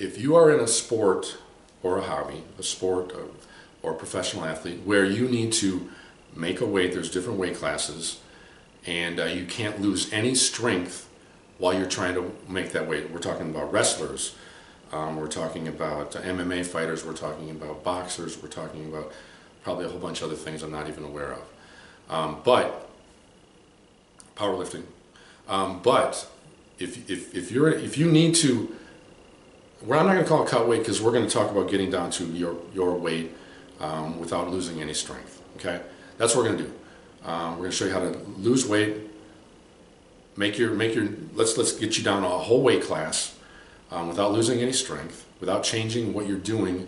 if you are in a sport or a hobby, a sport or a professional athlete where you need to make a weight, there's different weight classes, and you can't lose any strength while you're trying to make that weight. We're talking about wrestlers, we're talking about MMA fighters, we're talking about boxers, we're talking about probably a whole bunch of other things I'm not even aware of. But powerlifting. But if you need to, well, I'm not going to call it cut weight because we're going to talk about getting down to your weight without losing any strength. Okay, that's what we're going to do. We're going to show you how to lose weight, let's get you down a whole weight class without losing any strength, without changing what you're doing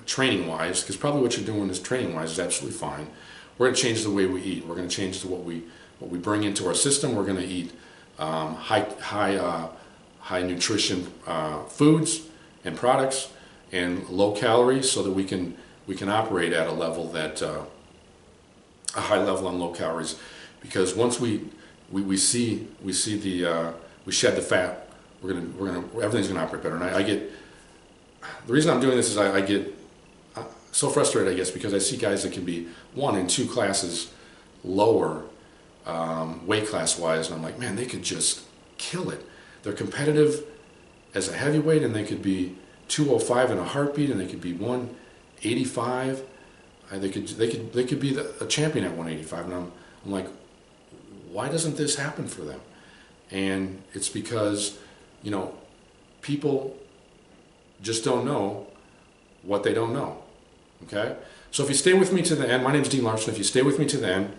training wise, because probably what you're doing is training wise is absolutely fine. We're going to change the way we eat. We're going to change what we bring into our system. We're going to eat high nutrition foods and products and low calories, so that we can operate at a level that a high level on low calories. Because once we shed the fat, everything's gonna operate better. And I get, the reason I'm doing this is I get so frustrated, I guess, because I see guys that can be 1 and 2 classes lower weight class wise, and I'm like, man, they could just kill it. They're competitive as a heavyweight, and they could be 205 in a heartbeat, and they could be 185. They could be a champion at 185, and I'm like, why doesn't this happen for them? And it's because, you know, people just don't know what they don't know. Okay, so if you stay with me to the end, my name is Dean Larson. If you stay with me to the end,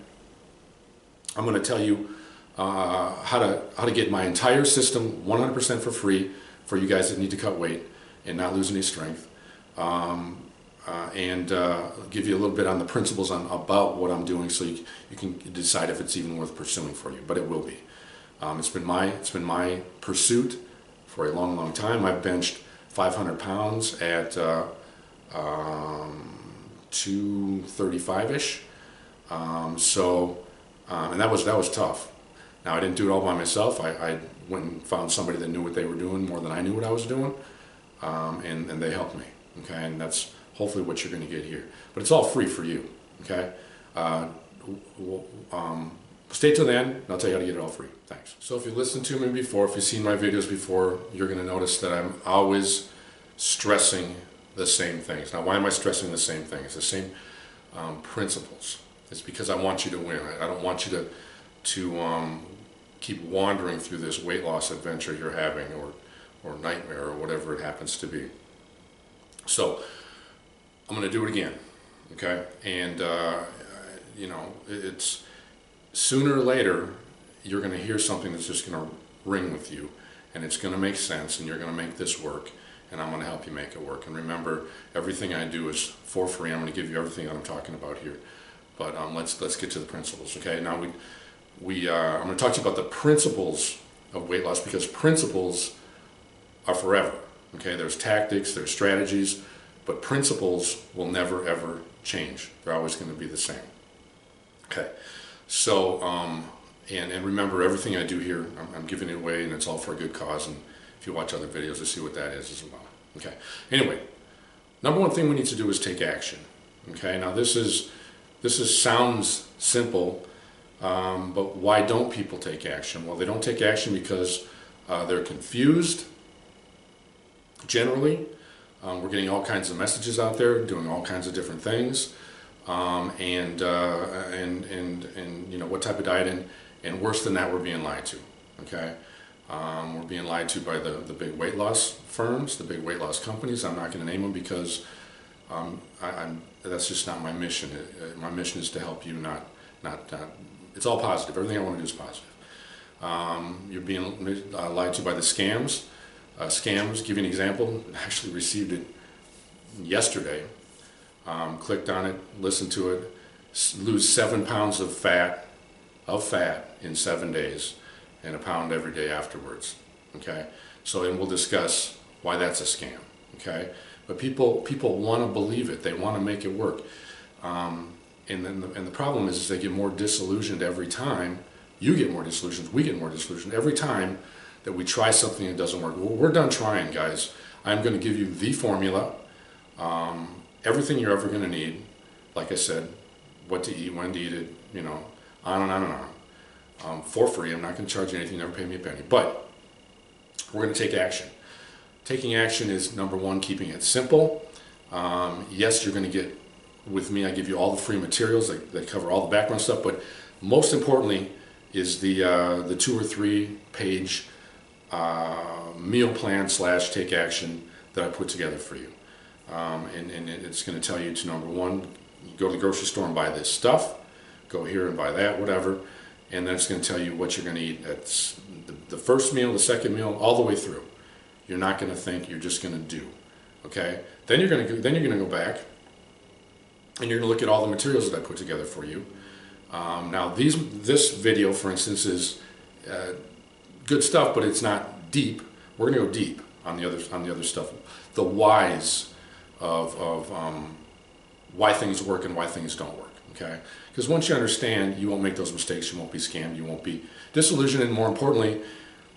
I'm going to tell you how to get my entire system 100% for free for you guys that need to cut weight and not lose any strength, and give you a little bit on the principles about what I'm doing, so you can decide if it's even worth pursuing for you. But it will be. It's been my pursuit for a long time. I've benched 500 pounds at 235-ish. And that was tough. Now, I didn't do it all by myself. I went and found somebody that knew what they were doing more than I knew what I was doing, and they helped me. Okay, and that's hopefully what you're going to get here. But it's all free for you. Okay, stay till the end, and I'll tell you how to get it all free. Thanks. So if you listened to me before, if you've seen my videos before, you're going to notice that I'm always stressing the same things. Now, why am I stressing the same thing? It's the same principles. It's because I want you to win. I don't want you to keep wandering through this weight loss adventure you're having, or nightmare, or whatever it happens to be. So I'm going to do it again, okay? And you know, it's sooner or later you're going to hear something that's just going to ring with you, and it's going to make sense, and you're going to make this work, and I'm going to help you make it work. And remember, everything I do is for free. I'm going to give you everything that I'm talking about here. But let's get to the principles, okay? Now I'm going to talk to you about the principles of weight loss, because principles are forever, okay? There's tactics, there's strategies, but principles will never ever change. They're always going to be the same, okay? So, and remember, everything I do here, I'm giving it away, and it's all for a good cause. And if you watch other videos, you'll see what that is as well, okay? Anyway, number one thing we need to do is take action, okay? Now this sounds simple, but why don't people take action? Well, they don't take action because they're confused, generally. We're getting all kinds of messages out there, doing all kinds of different things, and you know, what type of diet, and worse than that, we're being lied to, okay? We're being lied to by the big weight loss firms, the big weight loss companies. I'm not going to name them because that's just not my mission. My mission is to help you, not it's all positive. Everything I want to do is positive. You're being lied to by the scams. Scams, give you an example, I actually received it yesterday. Clicked on it, listened to it, lose 7 pounds of fat in 7 days, and a pound every day afterwards, okay? So, and we'll discuss why that's a scam, okay? But people want to believe it. They want to make it work. And the problem is they get more disillusioned every time. You get more disillusioned. We get more disillusioned every time that we try something that doesn't work. Well, we're done trying, guys. I'm going to give you the formula, everything you're ever going to need. Like I said, what to eat, when to eat it, you know, on and on and on. For free. I'm not going to charge you anything, never pay me a penny. But we're going to take action. Taking action is number one, keeping it simple. Yes, you're going to get, with me, I give you all the free materials that cover all the background stuff, but most importantly is the 2 or 3 page meal plan / take action that I put together for you. And it's going to tell you to, number one, go to the grocery store and buy this stuff, go here and buy that, whatever, and then it's going to tell you what you're going to eat. That's the first meal, the second meal, all the way through. You're not going to think, you're just going to do. Okay? Then you're going to go back and you're going to look at all the materials that I put together for you. Now this video, for instance, is good stuff, but it's not deep. We're going to go deep on the other stuff, the whys of why things work and why things don't work. Okay, because once you understand, you won't make those mistakes. You won't be scammed. You won't be disillusioned, and more importantly,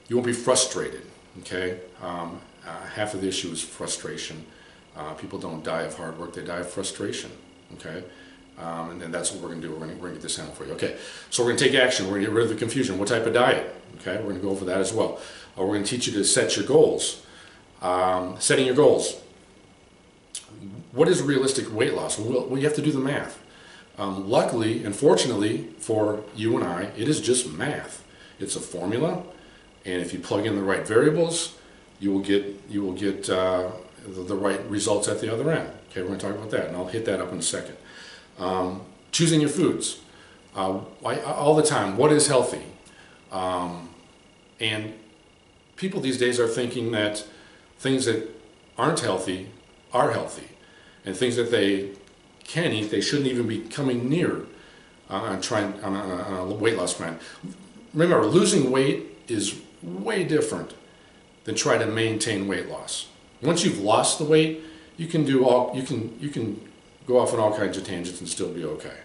you won't be frustrated. Okay, half of the issue is frustration. People don't die of hard work; they die of frustration. Okay. And then that's what we're going to do. We're going to get this handled for you. Okay, so we're going to take action. We're going to get rid of the confusion. What type of diet? Okay, we're going to go over that as well. We're going to teach you to set your goals. Setting your goals. What is realistic weight loss? Well, you have to do the math. Luckily and fortunately for you and I, it is just math. It's a formula, and if you plug in the right variables, you will get the right results at the other end. Okay, we're going to talk about that, and I'll hit that up in a second. Choosing your foods. All the time, what is healthy? And people these days are thinking that things that aren't healthy are healthy. And things that they can eat, they shouldn't even be coming near on a weight loss plan. Remember, losing weight is way different than trying to maintain weight loss. Once you've lost the weight, you can go off on all kinds of tangents and still be okay.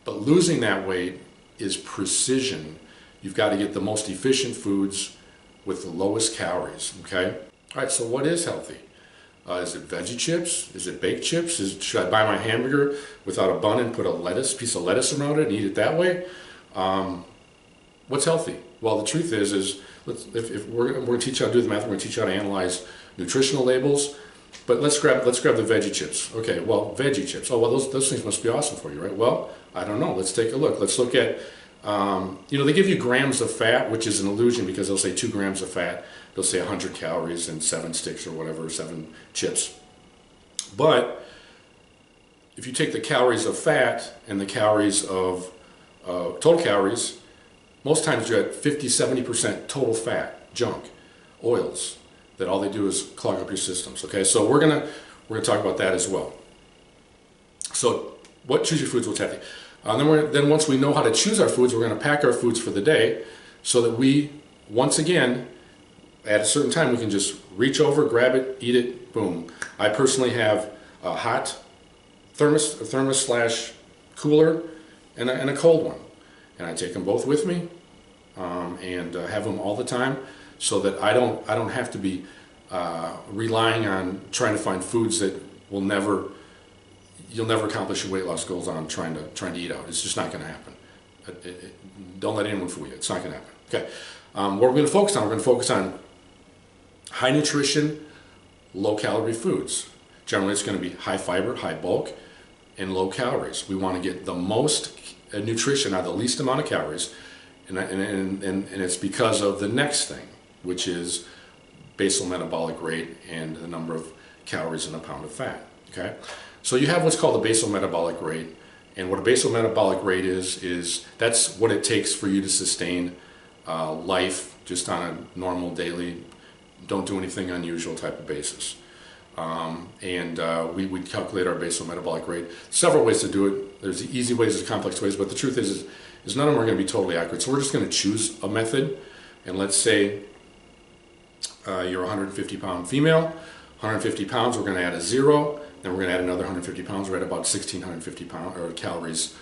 But losing that weight is precision. You've got to get the most efficient foods with the lowest calories, okay? All right, so what is healthy? Is it veggie chips? Is it baked chips? Should I buy my hamburger without a bun and put a piece of lettuce around it and eat it that way? What's healthy? Well, the truth is if we're going to teach you how to do the math, we're going to teach you how to analyze nutritional labels. But let's grab the veggie chips. Okay, well, veggie chips. Oh, well, those things must be awesome for you, right? Well, I don't know. Let's take a look. Let's look at, they give you grams of fat, which is an illusion because they'll say 2 grams of fat. They'll say 100 calories and 7 sticks or whatever, 7 chips. But if you take the calories of fat and the calories of total calories, most times you're at 50-70% total fat, junk, oils, that all they do is clog up your systems. Okay, so we're gonna talk about that as well. So, choose your foods, what's healthy. Then once we know how to choose our foods, we're going to pack our foods for the day, so that we, once again, at a certain time, we can just reach over, grab it, eat it, boom. I personally have a hot thermos / cooler and a cold one, and I take them both with me and have them all the time, so that I don't have to be relying on trying to find foods that you'll never accomplish your weight loss goals on trying to eat out. It's just not going to happen. Don't let anyone fool you. It's not going to happen. Okay. What we're going to focus on? We're going to focus on high nutrition, low calorie foods. Generally, it's going to be high fiber, high bulk, and low calories. We want to get the most nutrition out of the least amount of calories, and it's because of the next thing, which is basal metabolic rate and the number of calories in a pound of fat. Okay, so you have what's called the basal metabolic rate, and what a basal metabolic rate is that's what it takes for you to sustain life just on a normal daily, don't do anything unusual type of basis. We calculate our basal metabolic rate. Several ways to do it. There's easy ways, there's complex ways, but the truth is none of them are going to be totally accurate. So we're just going to choose a method, and let's say you're a 150-pound female, 150 pounds, we're going to add a 0, then we're going to add another 150 pounds, we're at about 1,650 calories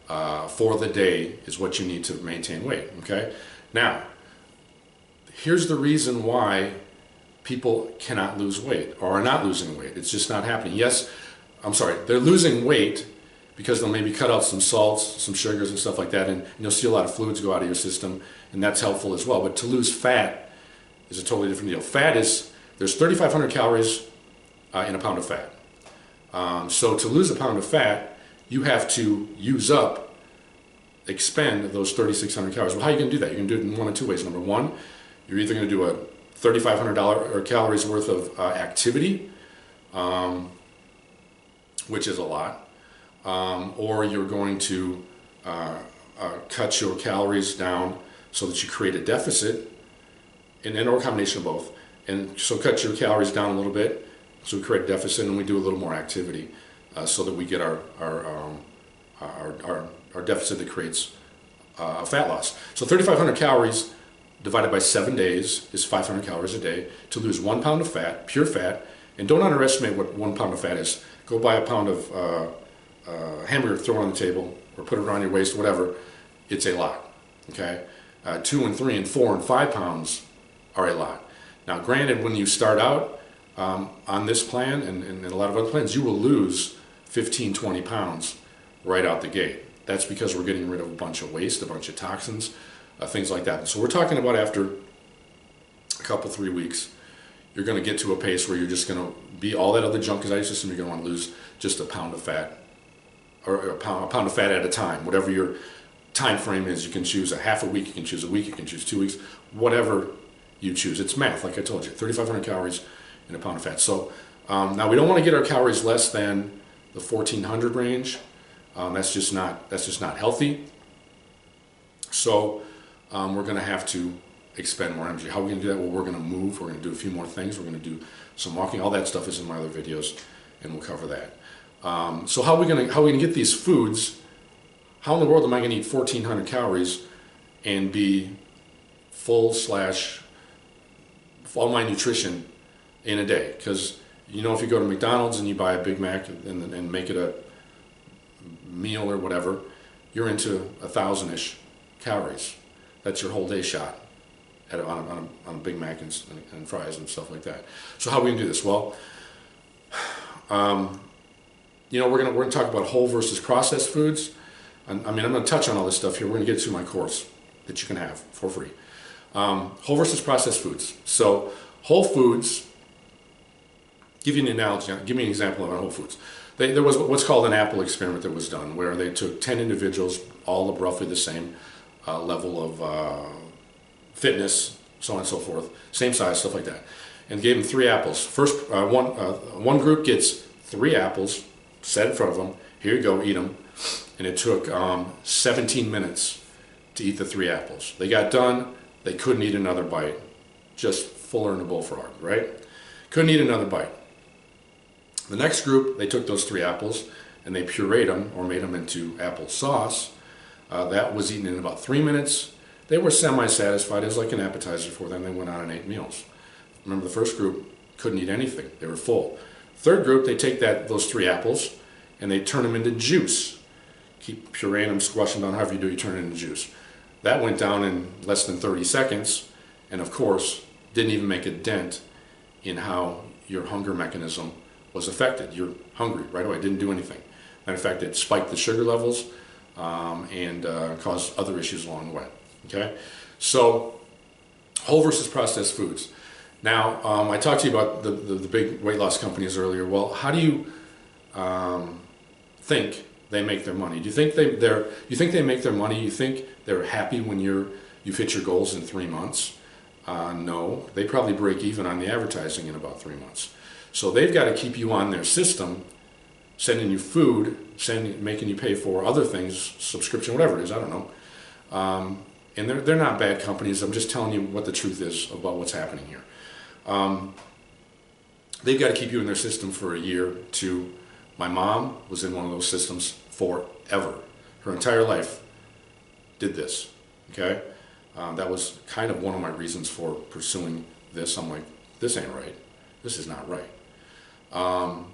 for the day is what you need to maintain weight, okay? Now, Here's the reason why people cannot lose weight or are not losing weight. It's just not happening. Yes, I'm sorry, they're losing weight because they'll maybe cut out some salts, some sugars and stuff like that, and you'll see a lot of fluids go out of your system, and that's helpful as well. But to lose fat is a totally different deal. Fat is, there's 3,500 calories in a pound of fat. So to lose a pound of fat, you have to expend those 3,600 calories. Well, how are you going to do that? You're going to do it in one of two ways. Number one, you're either going to do a $3,500 or calories worth of activity, which is a lot, or you're going to cut your calories down so that you create a deficit, or a combination of both. And so cut your calories down a little bit, so we create a deficit, and we do a little more activity, so that we get our deficit that creates fat loss. So 3,500 calories divided by 7 days is 500 calories a day to lose 1 pound of fat, pure fat. And don't underestimate what 1 pound of fat is. Go buy a pound of hamburger, throw it on the table, or put it around your waist, whatever. It's a lot. Okay, 2 and 3 and 4 and 5 pounds are a lot. Now, granted, when you start out on this plan and a lot of other plans, you will lose 15, 20 pounds right out the gate. That's because we're getting rid of a bunch of waste, a bunch of toxins, things like that. So we're talking about after a couple, 3 weeks, you're going to get to a pace where you're just going to be, all that other junk is out of your system, you're going to want to lose just a pound of fat, or a pound of fat at a time. Whatever your time frame is, you can choose a half a week, you can choose a week, you can choose 2 weeks, whatever you choose. It's math, like I told you, 3,500 calories in a pound of fat. So now we don't want to get our calories less than the 1,400 range. That's just not healthy. So we're going to have to expend more energy. How are we going to do that? Well, we're going to move. We're going to do a few more things. We're going to do some walking. All that stuff is in my other videos, and we'll cover that. So how are we going to get these foods? How in the world am I going to eat 1,400 calories and be all my nutrition in a day? Because you know, if you go to McDonald's and you buy a Big Mac and make it a meal or whatever, you're into 1,000-ish calories. That's your whole day shot on a Big Mac and fries and stuff like that. So how are we gonna do this? Well, you know, we're gonna talk about whole versus processed foods. I mean, I'm gonna touch on all this stuff here. We're gonna get to my course that you can have for free. Whole versus processed foods. So whole foods. Give you an analogy. Give me an example of whole foods. There was what's called an apple experiment that was done, where they took 10 individuals, all of roughly the same level of fitness, so on and so forth, same size, stuff like that, and gave them 3 apples. First, one group gets 3 apples set in front of them. Here you go, eat them. And it took 17 minutes to eat the 3 apples. They got done. They couldn't eat another bite. Just fuller than a bullfrog, right? Couldn't eat another bite. The next group, they took those 3 apples and they pureed them or made them into apple sauce. That was eaten in about 3 minutes. They were semi-satisfied. It was like an appetizer for them. They went on and ate meals. Remember, the first group couldn't eat anything. They were full. Third group, they take those 3 apples and they turn them into juice. Keep pureeing them, squashing them down, however you do, you turn it into juice. That went down in less than 30 seconds, and of course, didn't even make a dent in how your hunger mechanism was affected. You're hungry right away. It didn't do anything. Matter of fact, it spiked the sugar levels and caused other issues along the way. Okay, so whole versus processed foods. Now, I talked to you about the big weight loss companies earlier. Well, how do you think they make their money? Do you think they make their money? You think they're happy when you've hit your goals in 3 months? No, they probably break even on the advertising in about 3 months. So they've got to keep you on their system, sending you food, making you pay for other things, subscription, whatever it is, I don't know. And they're not bad companies. I'm just telling you what the truth is about what's happening here. They've got to keep you in their system for a year, 2. My mom was in one of those systems forever. Her entire life did this, okay? That was kind of one of my reasons for pursuing this. I'm like, this ain't right. This is not right. How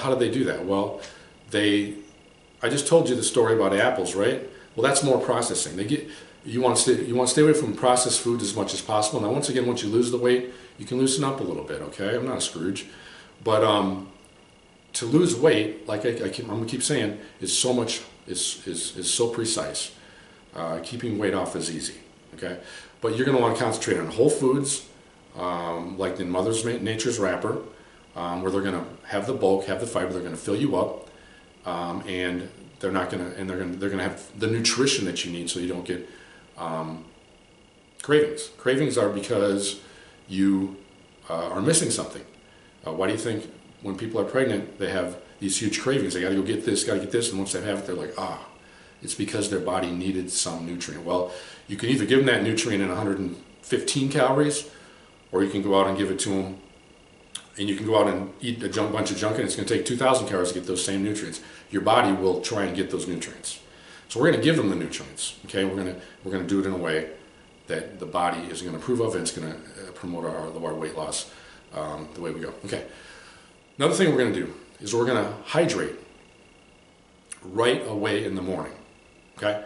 did they do that? Well, I just told you the story about apples, right? Well, that's more processing. You want to stay away from processed foods as much as possible. Now, once again, once you lose the weight, you can loosen up a little bit. Okay, I'm not a Scrooge, but to lose weight, like I'm gonna keep saying, is so much is so precise. Keeping weight off is easy. Okay, but you're going to want to concentrate on whole foods, like in Mother's Nature's wrapper, where they're going to have the bulk, have the fiber. They're going to fill you up, and they're not going to, and they're going to have the nutrition that you need, so you don't get cravings. Cravings are because you are missing something. Why do you think when people are pregnant they have these huge cravings? They got to go get this, got to get this, and once they have it, they're like, it's because their body needed some nutrient. Well, you can either give them that nutrient in 115 calories, or you can go out and give it to them, and you can go out and eat a bunch of junk, and it's going to take 2,000 calories to get those same nutrients. Your body will try and get those nutrients. So we're going to give them the nutrients. Okay, we're going to do it in a way that the body is going to approve of, and it's going to promote our weight loss the way we go. Okay. Another thing we're going to do is we're going to hydrate right away in the morning. Okay.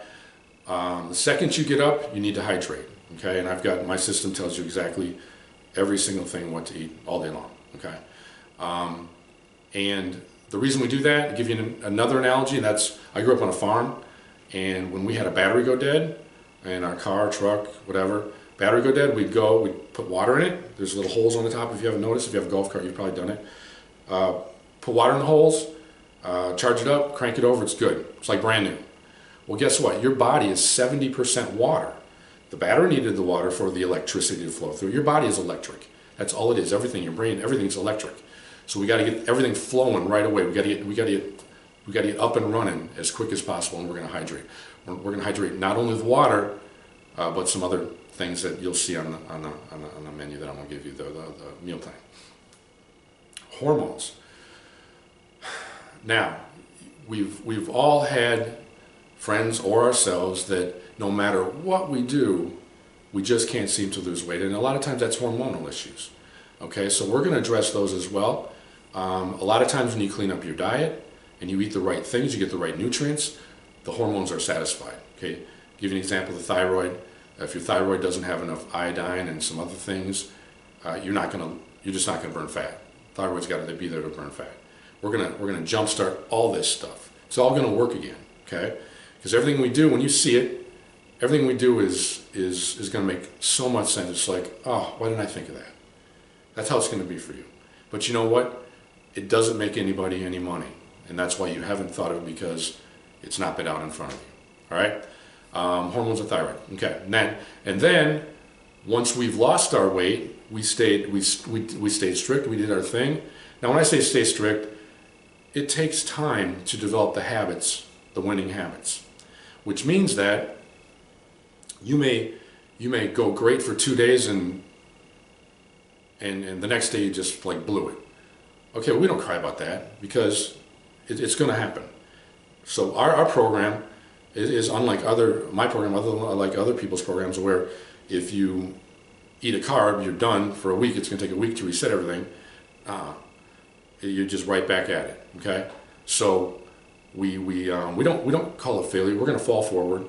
The second you get up, you need to hydrate. Okay, and I've got my system tells you exactly every single thing what to eat all day long. Okay, and the reason we do that, to give you another analogy, and that's I grew up on a farm, and when we had a battery go dead in our car, truck, whatever, battery go dead, we'd put water in it. There's little holes on the top. If you haven't noticed, if you have a golf cart, you've probably done it. Put water in the holes, charge it up, crank it over. It's good. It's like brand new. Well, guess what? Your body is 70% water. The battery needed the water for the electricity to flow through. Your body is electric. That's all it is. Everything, your brain, everything's electric. So we got to get everything flowing right away. We got to get up and running as quick as possible, and we're going to hydrate. We're going to hydrate not only with water, but some other things that you'll see on the menu that I'm going to give you, the meal plan. Hormones. Now, we've all had friends or ourselves that no matter what we do, we just can't seem to lose weight, and a lot of times that's hormonal issues. Okay, so we're going to address those as well. A lot of times when you clean up your diet and you eat the right things, you get the right nutrients, the hormones are satisfied. Okay, give you an example: the thyroid. If your thyroid doesn't have enough iodine and some other things, you're just not going to burn fat. Thyroid's got to be there to burn fat. We're gonna jumpstart all this stuff. It's all going to work again. Okay, because everything we do, when you see it, everything we do is going to make so much sense. It's like, oh, why didn't I think of that? That's how it's going to be for you. But you know what? It doesn't make anybody any money, and that's why you haven't thought of it, because it's not been out in front of you. All right. Hormones of thyroid. Okay. And then once we've lost our weight, we stayed strict. We did our thing. Now, when I say stay strict, it takes time to develop the habits, the winning habits, which means that you may go great for 2 days and the next day you just like blew it. Okay, well, we don't cry about that, because it's going to happen. So our program is unlike my program, like other people's programs, where if you eat a carb, you're done for a week. It's going to take a week to reset everything. You're just right back at it. Okay, so we don't call it failure. We're going to fall forward.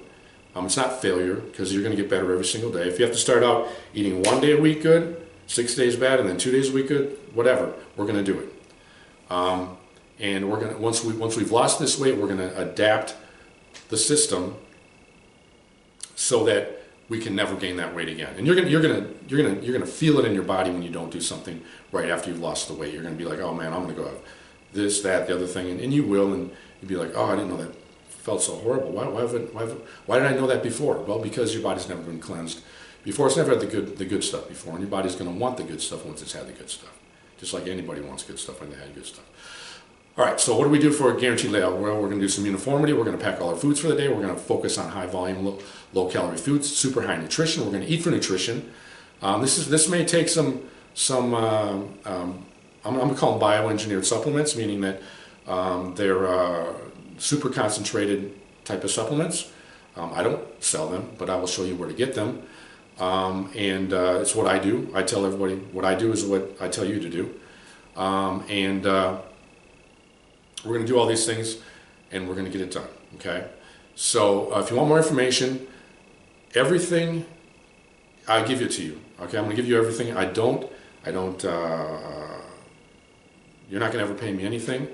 It's not failure, because you're going to get better every single day. If you have to start out eating 1 day a week good, 6 days bad, and then 2 days a week good, whatever, we're going to do it. And we're going to once we've lost this weight, we're going to adapt the system so that we can never gain that weight again. And you're gonna feel it in your body when you don't do something right after you've lost the weight. You're gonna be like, oh man, I'm gonna go have this, that, the other thing, and you will, and you'll be like, oh, I didn't know that felt so horrible. Why did I know that before? Well, because your body's never been cleansed before. It's never had the good stuff before, and your body's gonna want the good stuff once it's had the good stuff. Just like anybody wants good stuff when they had good stuff. All right, so what do we do for a guaranteed layout? Well, we're going to do some uniformity. We're going to pack all our foods for the day. We're going to focus on high volume, low calorie foods, super high nutrition. We're going to eat for nutrition. This may take some I'm going to call them bioengineered supplements, meaning that they're super concentrated type of supplements. I don't sell them, but I will show you where to get them. It's what I do. I tell everybody what I do is what I tell you to do. We're going to do all these things, and we're going to get it done. Okay. So if you want more information, everything, I give it to you. Okay, I'm going to give you everything. You're not going to ever pay me anything,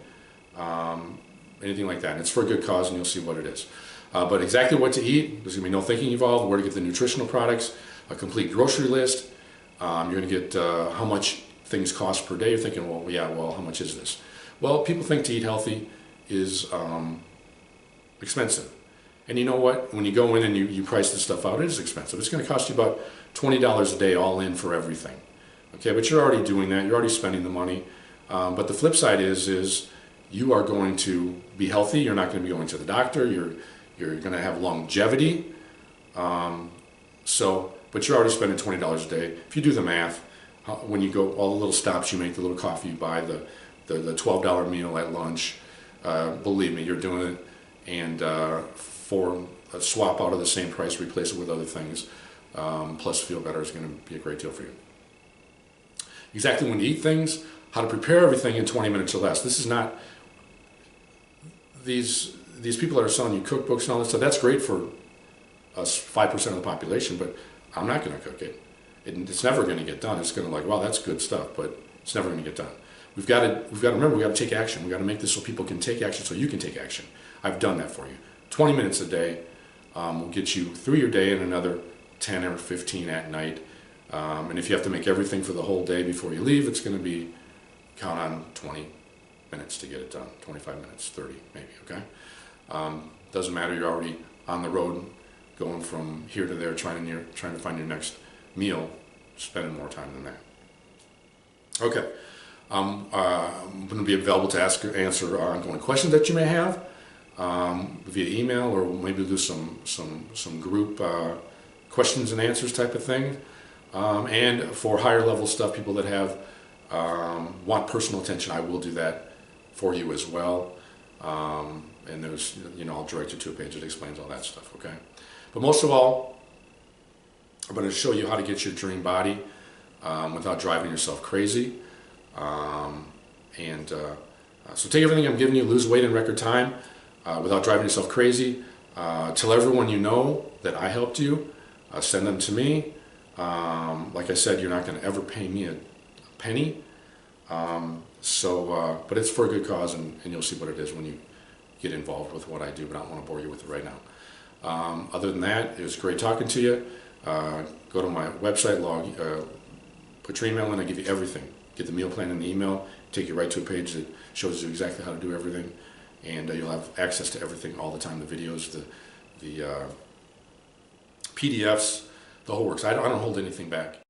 anything like that. And it's for a good cause, and you'll see what it is. But exactly what to eat, there's going to be no thinking involved, where to get the nutritional products, a complete grocery list. You're going to get how much things cost per day. You're thinking, well, yeah, well, how much is this? Well, people think to eat healthy is expensive. And you know what? When you go in and you price this stuff out, it is expensive. It's going to cost you about $20 a day all in for everything. Okay, but you're already doing that. You're already spending the money. But the flip side is you are going to be healthy. You're not going to be going to the doctor. You're going to have longevity. But you're already spending $20 a day. If you do the math, when you go all the little stops you make, the little coffee you buy, the $12 meal at lunch, believe me, you're doing it. And for a swap out of the same price, replace it with other things, plus feel better is going to be a great deal for you. Exactly when to eat things, how to prepare everything in 20 minutes or less. This is not, these people that are selling you cookbooks and all this stuff, that's great for us 5% of the population, but I'm not going to cook it. It's never going to get done. It's going to wow, that's good stuff, but it's never going to get done. We've got to remember, we've got to take action. We've got to make this so people can take action, so you can take action. I've done that for you. 20 minutes a day will get you through your day and another 10 or 15 at night. And if you have to make everything for the whole day before you leave, it's going to be, count on 20 minutes to get it done. 25 minutes, 30 maybe, okay? Doesn't matter, you're already on the road going from here to there trying to find your next meal, spending more time than that. Okay. I'm going to be available to answer ongoing questions that you may have via email, or maybe do some group questions and answers type of thing. And for higher level stuff, people that have want personal attention, I will do that for you as well. And there's, I'll direct you to a page that explains all that stuff. Okay. But most of all, I'm going to show you how to get your dream body without driving yourself crazy. So take everything I'm giving you, lose weight in record time without driving yourself crazy. Tell everyone you know that I helped you. Send them to me. Like I said, you're not going to ever pay me a penny. But it's for a good cause, and you'll see what it is when you get involved with what I do, but I don't want to bore you with it right now. Other than that, it was great talking to you. Go to my website, put your email in, I give you everything. Get the meal plan in the email, take you right to a page that shows you exactly how to do everything, and you'll have access to everything all the time, the videos, the PDFs, the whole works. I don't hold anything back.